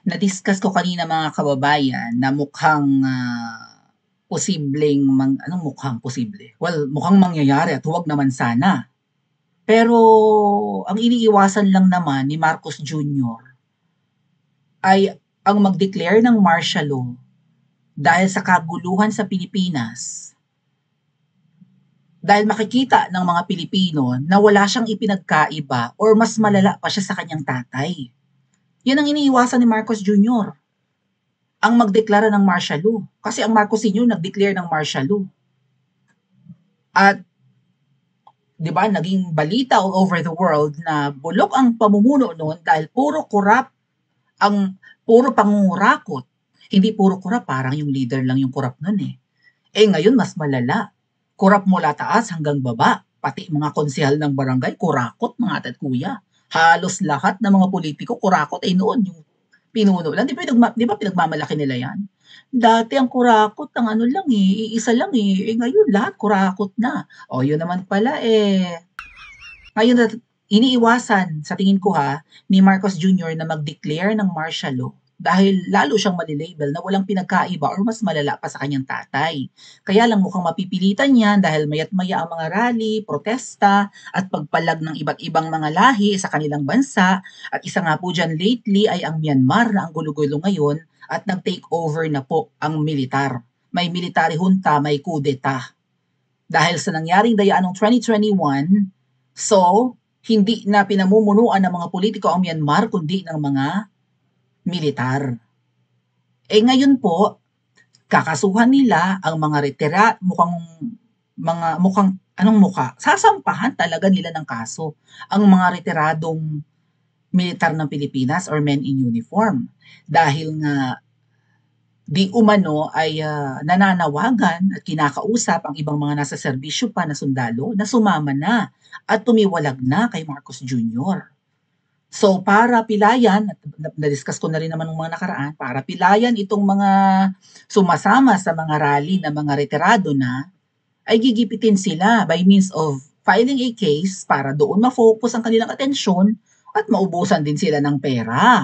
Na-discuss ko kanina mga kababayan na mukhang posibleng anong mukhang posible? Well, mukhang mangyayari at huwag naman sana. Pero ang iniiwasan lang naman ni Marcos Jr. ay ang mag-declare ng martial law dahil sa kaguluhan sa Pilipinas. Dahil makikita ng mga Pilipino na wala siyang ipinagkaiba or mas malala pa siya sa kanyang tatay. Yan ang iniiwasan ni Marcos Jr. Ang magdeklara ng martial law. Kasi ang Marcos Sr. nag-declare ng martial law. At 'di ba, naging balita all over the world na bulok ang pamumuno noon dahil puro pangungurakot. Hindi puro korap, parang yung leader lang yung korap noon eh. Ngayon mas malala. Korap mula taas hanggang baba. Pati mga konsehal ng barangay, kurakot mga ate at kuya. Halos lahat ng mga politiko kurakot noon yung pinuno lang. Di ba pinagmamalaki nila yan? Dati ang kurakot, ang ano lang iisa lang ngayon lahat kurakot na. Yun naman pala ngayon iniiwasan, sa tingin ko ni Marcos Jr. na mag-declare ng martial law dahil lalo siyang malilabel na walang pinagkaiba or mas malala pa sa kanyang tatay. Kaya lang mukhang mapipilitan yan dahil maya't maya ang mga rally, protesta, at pagpalag ng iba't ibang mga lahi sa kanilang bansa. At isa nga po dyan lately ay ang Myanmar na ang gulo-gulo ngayon at nag-take over na po ang militar. May military junta, may kudeta. Dahil sa nangyaring dayaan noong 2021, so hindi na pinamumunuan ng mga politiko ang Myanmar kundi ng mga militar. Ngayon po, kakasuhan nila ang mga mukhang anong mukha? Sasampahan talaga nila ng kaso ang mga retiradong militar ng Pilipinas or men in uniform. Dahil nga di umano ay nananawagan at kinakausap ang ibang mga nasa serbisyo pa na sundalo na sumama na at tumiwalag na kay Marcos Jr. So para pilayan, na-discuss ko na rin naman ng mga nakaraan, para pilayan itong mga sumasama sa mga rally na mga retirado na, ay gigipitin sila by means of filing a case para doon ma-focus ang kanilang atensyon at maubusan din sila ng pera.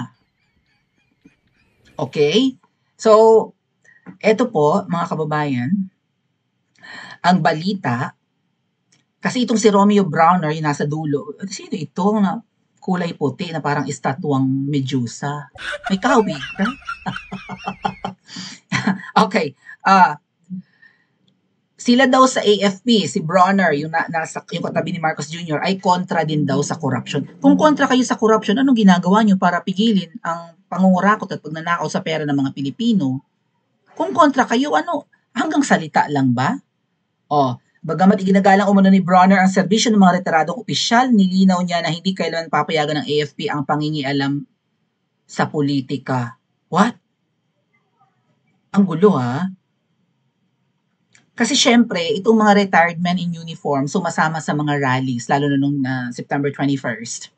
Okay? So, eto po mga kababayan, ang balita, kasi itong si Romeo Browner yung nasa dulo, sino ito na kulay puti na parang estatuang Medusa. May kahawig ka? Okay. Sila daw sa AFP, si Bronner, yung katabi ni Marcos Jr., ay kontra din daw sa corruption. Kung kontra kayo sa corruption, anong ginagawa nyo para pigilin ang pangungurakot at pagnanakaw sa pera ng mga Pilipino? Kung kontra kayo, hanggang salita lang ba? Bagamat iginagalang umano ni Bronner ang serbisyo ng mga retiradong opisyal, nilinaw niya na hindi kailanman papayagan ng AFP ang pangingialam sa politika. What? Ang gulo Kasi syempre, itong mga retired men in uniform sumasama sa mga rallies, lalo na nung September 21st.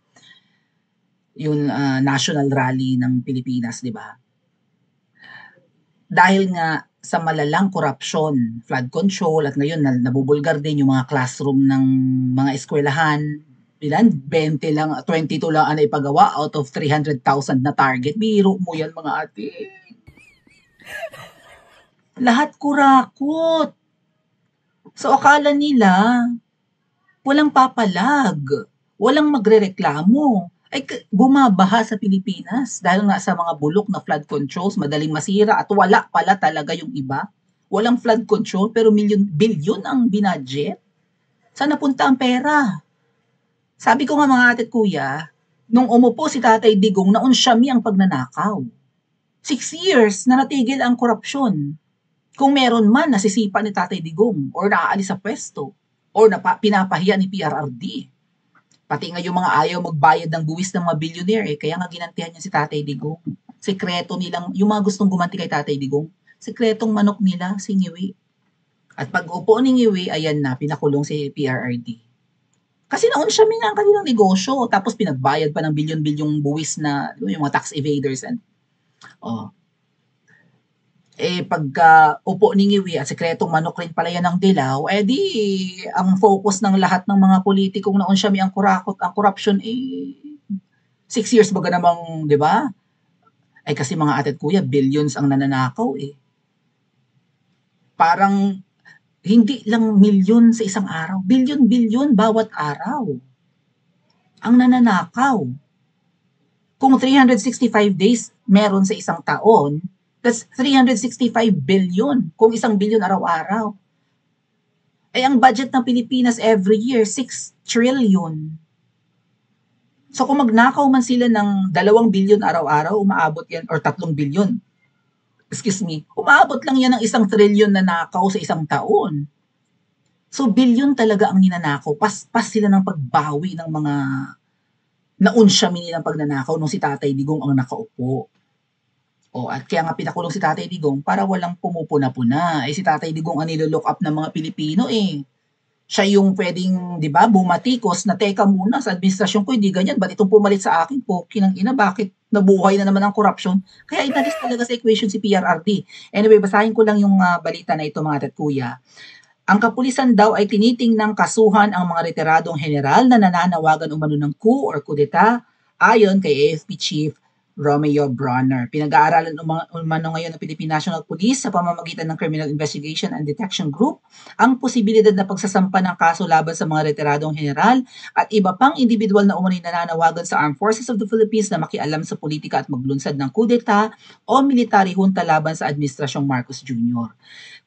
Yung national rally ng Pilipinas, di ba? Dahil nga sa malalang korupsyon, flood control, at ngayon nabubulgar din yung mga classroom ng mga eskwelahan. Ilan? 20 lang, 22 lang ang ipagawa out of 300,000 na target. Biro mo yan mga ate. Lahat kurakot. So akala nila, walang papalag, walang magrereklamo. Bumabaha sa Pilipinas dahil nga sa mga bulok na flood controls, madaling masira at wala pala talaga yung iba. Walang flood control pero bilyon ang binadget. Saan napunta ang pera? Sabi ko nga mga ate at kuya, nung umupo si Tatay Digong, naunsyami ang pagnanakaw. 6 years na natigil ang korupsyon. Kung meron man nasisipa ni Tatay Digong or naaalis sa pwesto or pinapahiya ni PRRD. Pati nga yung mga ayaw magbayad ng buwis ng mga billionaire kaya nga ginantihan niya si Tatay Digong. Sekreto nilang, yung mga gustong gumanti kay Tatay Digong, sekretong manok nila, si Ngiwi. At pag upo ni Ngiwi, ayan na, pinakulong si PRRD. Kasi naunsyami nga ang kanilang negosyo, tapos pinagbayad pa ng bilyon-bilyong buwis na yung mga tax evaders. Pagka upo ni Ngiwi at sekretong manok rin pala yan ng dilaw, ang focus ng lahat ng mga politikong naunsyami ang corruption, 6 years baga namang, di ba? Ay kasi mga ate at kuya, billions ang nananakaw eh. Parang hindi lang milyon sa isang araw, bilyon-bilyon bawat araw ang nananakaw. Kung 365 days meron sa isang taon, that's 365 billion kung 1 billion araw-araw. Ay ang budget ng Pilipinas every year, 6 trillion. So kung magnakaw man sila ng 2 billion araw-araw, umaabot yan, or 3 billion, excuse me, umaabot lang yan ng 1 trillion na nakaw sa isang taon. So billion talaga ang ninanakaw. Pas sila ng pagbawi ng mga naunsyamin nilang pagnanakaw nung si Tatay Digong ang nakaupo. At kaya nga pinakulong si Tatay Digong para walang pumupuna-puna. Si Tatay Digong ang nilo-look up ng mga Pilipino eh. Siya yung pwedeng, di ba, bumatikos na teka muna sa administrasyon ko, hindi ganyan. Ba't itong pumalit sa akin po? Kinang ina, bakit nabuhay na naman ang corruption? Kaya inalis talaga sa equation si PRRD. Anyway, basahin ko lang yung balita na ito mga ate at kuya. Ang kapulisan daw ay tinitingnang kasuhan ang mga retiradong general na nananawagan umano ng coup or kudeta ayon kay AFP Chief Romeo Bronner. Pinag-aaralan umano ngayon ng Philippine National Police sa pamamagitan ng Criminal Investigation and Detection Group ang posibilidad na pagsasampa ng kaso laban sa mga retiradong general at iba pang individual na umano'y nananawagan sa Armed Forces of the Philippines na makialam sa politika at maglunsad ng kudeta o military junta laban sa Administrasyong Marcos Jr.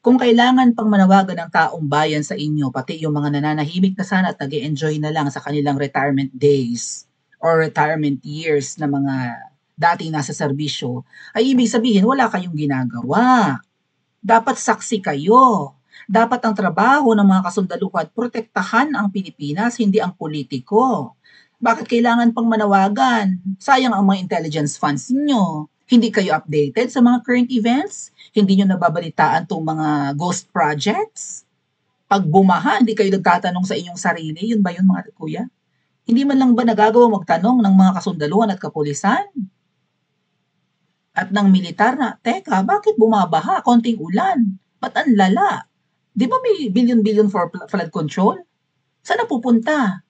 Kung kailangan pang manawagan ng taong bayan sa inyo, pati yung mga nananahimik na sana at nag-e-enjoy na lang sa kanilang retirement days or retirement years na mga dating nasa serbisyo, ay ibig sabihin wala kayong ginagawa. Dapat saksi kayo. Dapat ang trabaho ng mga kasundaluhan protektahan ang Pilipinas, hindi ang politiko. Bakit kailangan pang manawagan? Sayang ang mga intelligence funds ninyo. Hindi kayo updated sa mga current events? Hindi nyo nababalitaan tong mga ghost projects? Pag bumaha, hindi kayo nagtatanong sa inyong sarili? Yun ba yun mga kuya? Hindi man lang ba nagagawa magtanong ng mga kasundaluhan at kapulisan? At ng militar na, teka, bakit bumabaha? Konting ulan. Ba't ang lala? Di ba may billion-billion for flood control? Saan napupunta?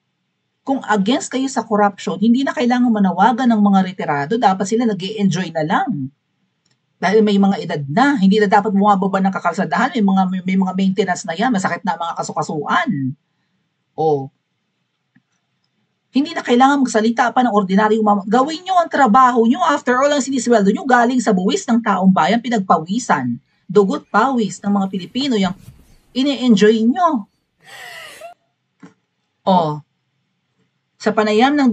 Kung against kayo sa corruption, hindi na kailangan manawagan ng mga retirado, dapat sila nag-e-enjoy na lang. Dahil may mga edad na, hindi na dapat bumababa ng kakalsadahan, may mga maintenance na yan, masakit na mga kasukasuan. Hindi na kailangan magsalita pa ng ordinaryong gawin nyo ang trabaho nyo. After all, ang sinisweldo nyo galing sa buwis ng taong bayan, pinagpawisan. Dugot pawis ng mga Pilipino yung ine-enjoy nyo. Sa panayam ng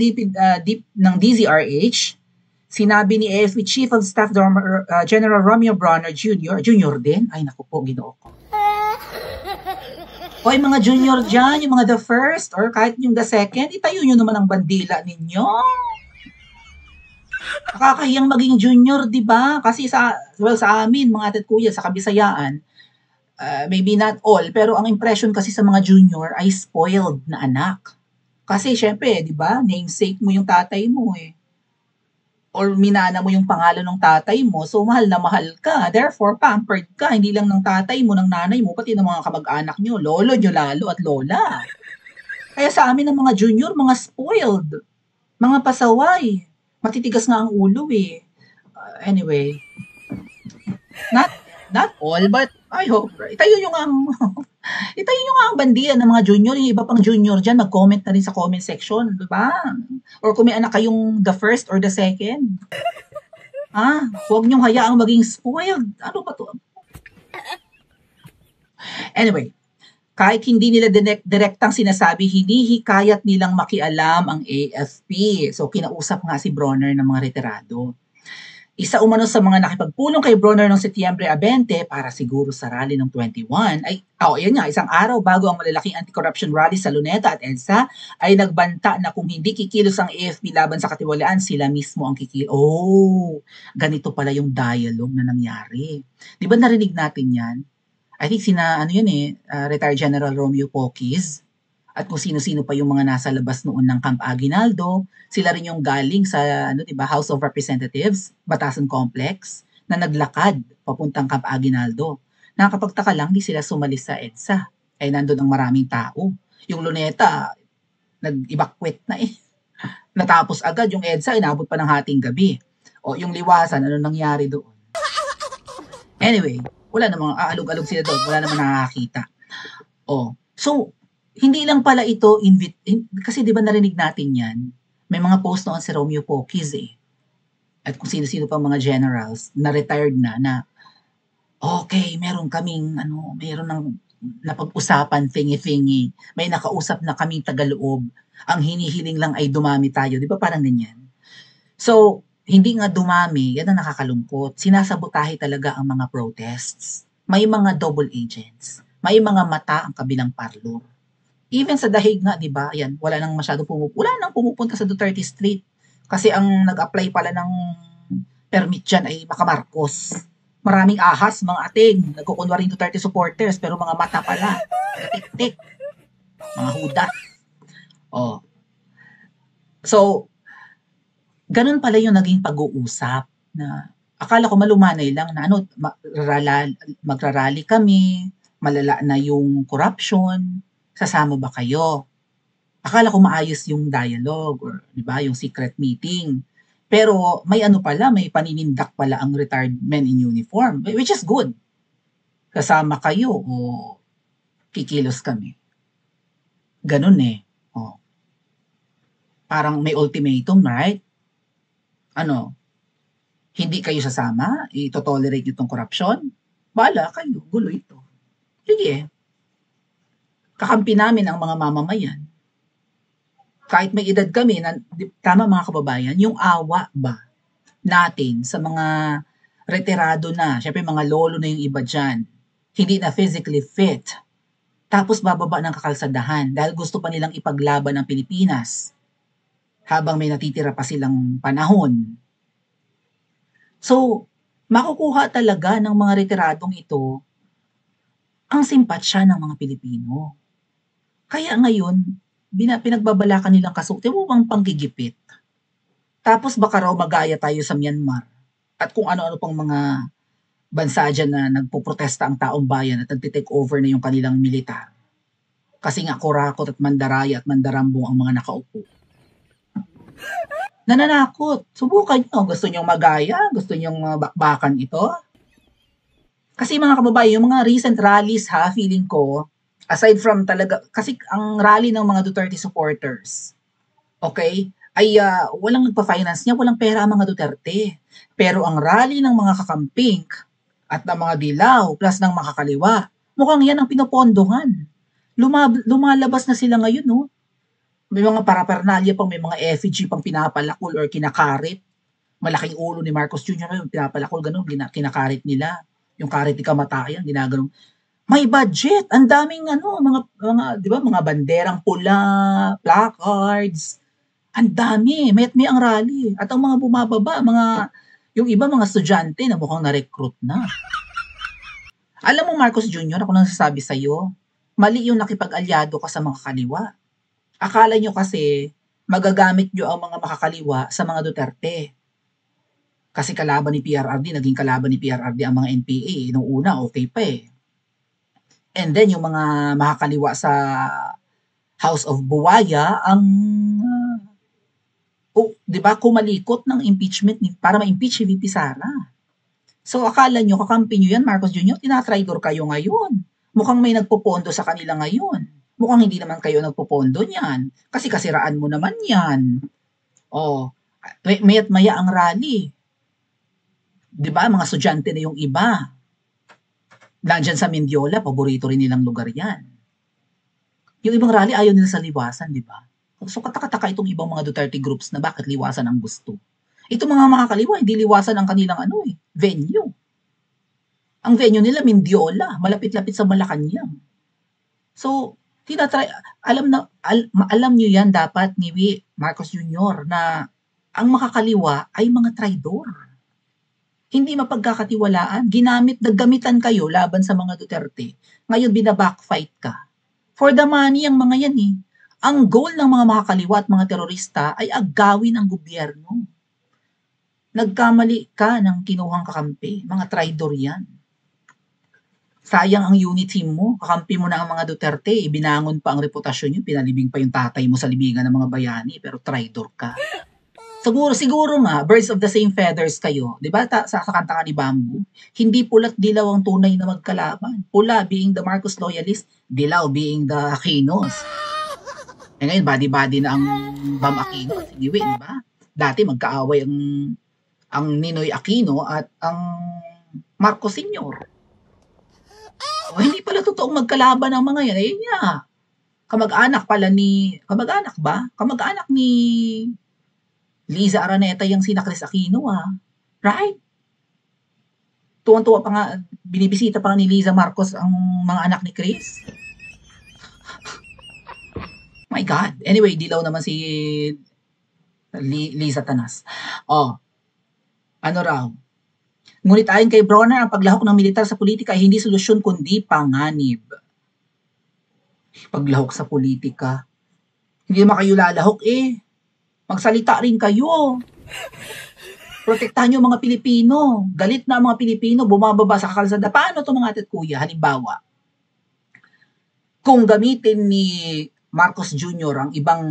DZRH, sinabi ni AFP Chief of Staff General Romeo Bronner Jr. Junior din? Ay naku po, ginoo ko. Hoy mga junior dyan, yung mga the first or kahit yung the second, itayo nyo naman ang bandila ninyo. Nakakahiyang maging junior, di ba? Kasi sa amin, mga ate at kuya, sa Kabisayaan, maybe not all, pero ang impression kasi sa mga junior ay spoiled na anak. Kasi syempre, di ba, namesake mo yung tatay mo eh. Or minana mo yung pangalan ng tatay mo, so mahal na mahal ka. Therefore, pampered ka, hindi lang ng tatay mo, ng nanay mo, pati ng mga kamag-anak nyo, lolo nyo lalo at lola. Kaya sa amin ng mga junior, mga spoiled, mga pasaway. Matitigas nga ang ulo eh. Anyway, not all, but I hope, itayo nyo nga ang bandiyan ng mga junior, yung iba pang junior dyan, mag-comment na rin sa comment section, diba? Or kung may anak kayong the first or the second. Huwag nyong hayaang maging spoiled. Ano ba to? Anyway, kahit hindi nila direktang sinasabi, hinihikayat nilang makialam ang AFP. So, kinausap nga si Bronner ng mga retirado. Isa umano sa mga nakipagpulong kay Bronner noong Setyembre 20 para siguro sa rally ng 21 ay, yan nga, isang araw bago ang malalaking anti-corruption rally sa Luneta at EDSA ay nagbanta na kung hindi kikilos ang AFP laban sa katiwalaan, sila mismo ang kikilos. Ganito pala yung dialogue na nangyari. Di ba narinig natin yan? I think retired General Romeo Poquiz at kung sino-sino pa yung mga nasa labas noon ng Camp Aguinaldo, sila rin yung galing sa House of Representatives, Batasan Complex, na naglakad papuntang Camp Aguinaldo. Nakakapagtaka lang, di sila sumalis sa EDSA. Nandun ang maraming tao. Yung Luneta, nag-evacuate na eh. Natapos agad yung EDSA, inabot pa ng hating gabi. O yung liwasan, ano nangyari doon? Anyway, wala namang aalog-alog sila doon, wala namang nakakakita. So, hindi lang pala ito kasi 'di ba narinig natin 'yan, may mga post noon si Romeo Poquez, at kung sino-sino pang mga generals na retired na, okay, meron ng napag-usapan thingy-thingy, may nakausap na kaming tagaloob, ang hinihiling lang ay dumami tayo, 'di ba parang ganyan? So, hindi nga dumami, yan ang nakakalungkot. Sinasabotahe talaga ang mga protests. May mga double agents. May mga mata ang kabilang parlor. Even sa Dahig nga, di ba? Yan, wala nang pumupunta sa Duterte Street. Kasi ang nag-apply pala ng permit dyan ay Baka Marcos. Maraming ahas, mga ating, nagkukunwaring Duterte supporters, pero mga mata pala. Tik-tik. Mga huda. So, ganun pala yung naging pag-uusap na akala ko malumanay lang na magrarally kami, malala na yung corruption, sasama ba kayo? Akala ko maayos yung dialogue or 'di ba, yung secret meeting. Pero may may paninindak pala ang retired men in uniform, which is good. Sasama kayo o kikilos kami. Ganun Parang may ultimatum, right? Hindi kayo sasama? Ito-tolerate nyo itong corruption? Bahala kayo, gulo ito. Sige. Kakampi namin ang mga mamamayan. Kahit may edad kami, tama mga kababayan, yung awa ba natin sa mga retirado na, syempre mga lolo na yung iba dyan, hindi na physically fit, tapos bababa ng kakalsadahan dahil gusto pa nilang ipaglaban ang Pilipinas habang may natitira pa silang panahon. So, makukuha talaga ng mga retiradong ito ang simpatsya ng mga Pilipino. Kaya ngayon, pinagbabalakan nilang kasutin mo bang panggigipit. Tapos baka raw magaya tayo sa Myanmar at kung ano-ano pang mga bansa dyan na nagpoprotesta ang taong bayan at nagtitake over na yung kanilang militar. Kasi nga kurakot at mandaraya at mandarambong ang mga nakaupo. Nananakot. Subukan nyo. Gusto nyo magaya? Gusto nyo bakbakan ito? Kasi mga kababayan, yung mga recent rallies feeling ko, aside from talaga, kasi ang rally ng mga Duterte supporters, okay, ay walang nagpa-finance niya, walang pera ang mga Duterte. Pero ang rally ng mga kakamping at ng mga dilaw plus ng makakaliwa, mukhang yan ang pinopondohan. Lumalabas na sila ngayon, no? May mga parapernalya pang, may mga effigy pang pinapalakol or kinakarit. Malaking ulo ni Marcos Jr. yung pinapalakol, ganun, kinakarit nila. Yung karit ni Kamatayan, ginaganon. May budget, ang daming mga 'di ba, mga banderang pula, placards. Ang dami, may ang rally. At ang mga bumababa, yung iba mga estudyante na mukhang na-recruit na. Alam mo Marcos Jr., ako nang sasabi sa'yo, mali yung nakipag-alyado ka sa mga kaliwa. Akala nyo kasi magagamit nyo ang mga makakaliwa sa mga Duterte. Kasi kalaban ni PRRD, naging kalaban ni PRRD ang mga NPA. Noong una, okay pa And then, yung mga makakaliwa sa House of Buwaya, di ba, kumalikot ng impeachment para ma-impeach si VP Sara. So, akala nyo, kakampi nyo yan, Marcos Jr., tinatraidor kayo ngayon. Mukhang may nagpopondo sa kanila ngayon. Mukhang hindi naman kayo nagpopondo niyan. Kasi kasiraan mo naman yan. Maya't maya ang rally. Di ba, mga estudyante na yung iba. Nandyan sa Mendiola, paborito rin nilang lugar yan. Yung ibang rally, ayaw nila sa liwasan, di ba? So, katakataka itong ibang mga Duterte groups na bakit liwasan ang gusto. Itong mga makakaliwa, hindi liwasan ang kanilang venue. Ang venue nila, Mendiola, malapit-lapit sa Malacanang. So, alam nyo yan dapat ni Marcos Jr. na ang makakaliwa ay mga traidor. Hindi mapagkakatiwalaan. Naggamitan kayo laban sa mga Duterte. Ngayon binabackfight ka. For the money ang mga yan Ang goal ng mga makakaliwa at mga terorista ay agawin ang gobyerno. Nagkamali ka ng kinuhang kakampi. Mga traidor yan. Sayang ang unit team mo. Kakampi mo na ang mga Duterte. Binangon pa ang reputasyon nyo. Pinalibing pa yung tatay mo sa libingan ng mga bayani. Pero traidor ka. Siguro nga, birds of the same feathers kayo. Di ba sa kanta nga ni Bamboo? Hindi pula't dilaw ang tunay na magkalaban. Pula being the Marcos loyalist, dilaw being the Aquinos. Ngayon, body-body na ang Bam Aquino at si Diwi, di ba? Dati magkaaway ang Ninoy Aquino at ang Marcos Sr. Hindi pala totoong magkalaban ang mga yan. Ayun nga. Kamag-anak ni Liza Araneta yung sina Chris Aquino, right? Tuwang-tuwa pa nga, binibisita pa nga ni Liza Marcos ang mga anak ni Chris. My God. Anyway, dilaw naman si Liza Tanas. Ano raw? Ngunit ayon kay Bronner, ang paglahok ng militar sa politika ay hindi solusyon kundi panganib. Paglahok sa politika. Hindi naman kayo lalahok Magsalita rin kayo. Protektahan nyo mga Pilipino. Galit na ang mga Pilipino, bumababa sa kalsada. Paano ito mga atit kuya? Halimbawa, kung gamitin ni Marcos Jr. ang ibang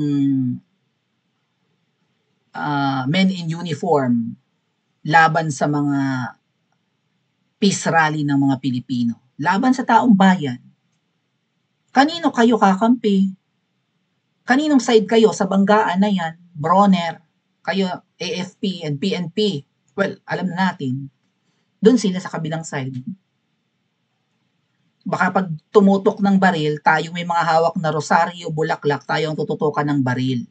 men in uniform laban sa mga peace rally ng mga Pilipino, laban sa taong bayan, kanino kayo kakampi? Kaninong side kayo sa banggaan na yan? Bronner, kayo AFP and PNP. Well, alam na natin, doon sila sa kabilang side. Baka pag tumutok ng baril, tayo may mga hawak na rosaryo, bulaklak, tayo ang tututukan ng baril.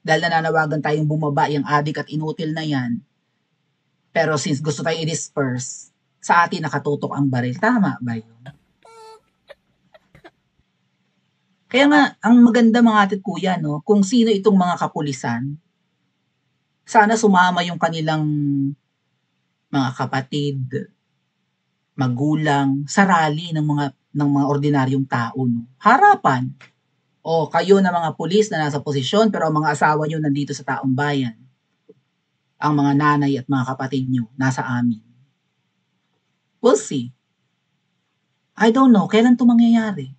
Dahil nananawagan tayong bumaba yung adik at inutil na yan. Pero since gusto tayong i-disperse, sa atin nakatutok ang baril. Tama ba yun? Kaya nga, ang maganda mga atit kuya, no, kung sino itong mga kapulisan, sana sumama yung kanilang mga kapatid, magulang, sa rally ng mga ordinaryong tao. No? Harapan. Kayo na mga pulis na nasa posisyon, pero ang mga asawa nyo nandito sa taong bayan. Ang mga nanay at mga kapatid nyo nasa amin. We'll see. I don't know, kailan ito mangyayari?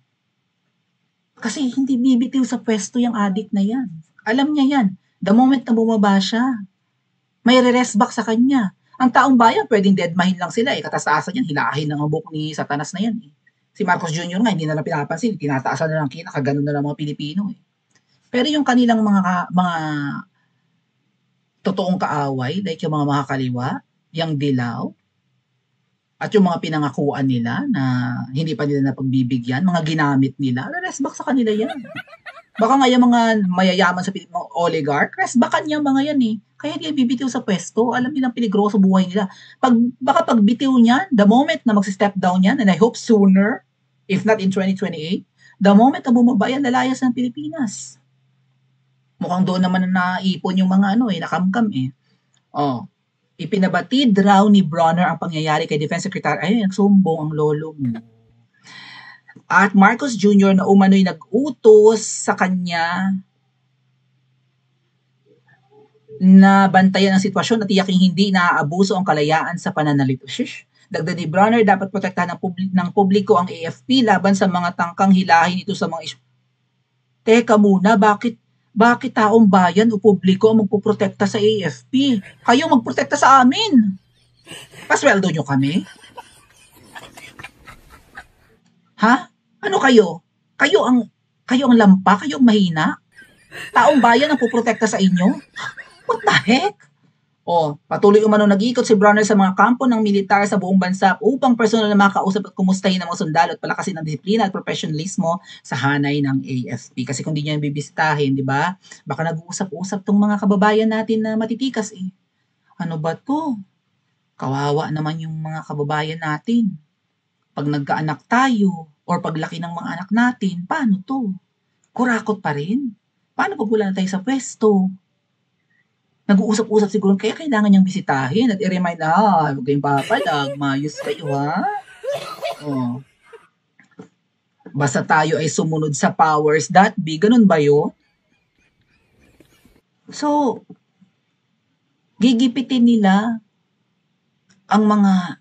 Kasi hindi bibitiw sa pwesto yung adik na yan. Alam niya yan. The moment na bumaba siya, may re-rest back sa kanya. Ang taong bayan, pwedeng deadmahin lang sila. Katastasan yan, hilahin ng buhok ni Satanas na yan. Si Marcos Jr. nga, hindi na lang pinapansin. Tinataasan na lang kinakaganon na lang mga Pilipino. Pero yung kanilang mga totoong kaaway, like yung mga makakaliwa, yung dilaw, at yung mga pinangakuan nila na hindi pa nila napagbibigyan, mga ginamit nila, rest back sa kanila yan. Baka nga yung mga mayayaman sa mga oligarch, rest backan niya mga yan Kaya hindi bibitiw sa pwesto, alam nilang pinigroso buhay nila. Baka pag bitiw niyan, the moment na magsi-step down yan, and I hope sooner, if not in 2028, the moment na bumaba yan, lalayas ng Pilipinas. Mukhang doon naman na naipon yung mga nakamkam Ipinabatid raw ni Bronner ang pangyayari kay Defense Secretary. Ay, nagsumbong ang lolo mo. At Marcos Jr. na umano'y nag-utos sa kanya na bantayan ang sitwasyon at tiyaking hindi naaabuso ang kalayaan sa pananalito. Dagdag ni Bronner, dapat protektahan ng publiko ang AFP laban sa mga tangkang hilahin ito sa mga isyu. Teka muna, bakit taong bayan o publiko ang magpuprotekta sa AFP? Kayo magprotekta sa amin. Pasweldo nyo kami? Ha? Ano kayo? Kayo ang lampa? Kayo ang mahina? Taong bayan ang puprotekta sa inyo? What the heck? Patuloy umano nag-iikot si Bronner sa mga kampo ng militar sa buong bansa upang personal na makausap at kumustahin ang mga sundalo at palakasin ang disiplina at professionalismo sa hanay ng AFP. Kasi kung di niya bibisitahin, di ba? Baka nag-uusap-usap tong mga kababayan natin na matitikas Ano ba to? Kawawa naman yung mga kababayan natin. Pag nagkaanak tayo or paglaki ng mga anak natin, paano to? Kurakot pa rin? Paano pag wala na tayo sa pwesto? Nag-uusap-usap siguro, kaya kailangan niyang bisitahin at i-remind na, huwag kayong papalag, mayos kayo Basta tayo ay sumunod sa powers that be, ganun ba yun? So, gigipitin nila ang mga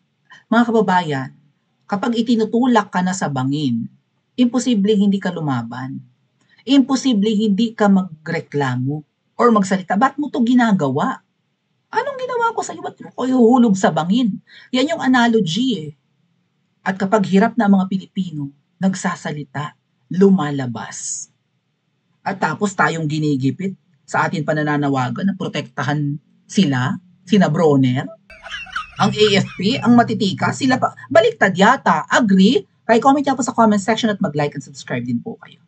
kababayan kapag itinutulak ka na sa bangin, imposible hindi ka lumaban. Imposible hindi ka magreklamo. or magsalita, ba't mo 'to ginagawa? Anong ginawa ko sa'yo, ba't mo ko ihuhulog sa bangin? Yan yung analogy, eh. At kapag hirap na ang mga Pilipino, nagsasalita, lumalabas. At tapos tayong ginigipit sa atin pa nananawagan na protektahan sila, sina Bronner, ang AFP, ang matitikas, sila pa, baliktad yata. Agree? Kaya comment niyo po sa comment section at mag-like and subscribe din po kayo.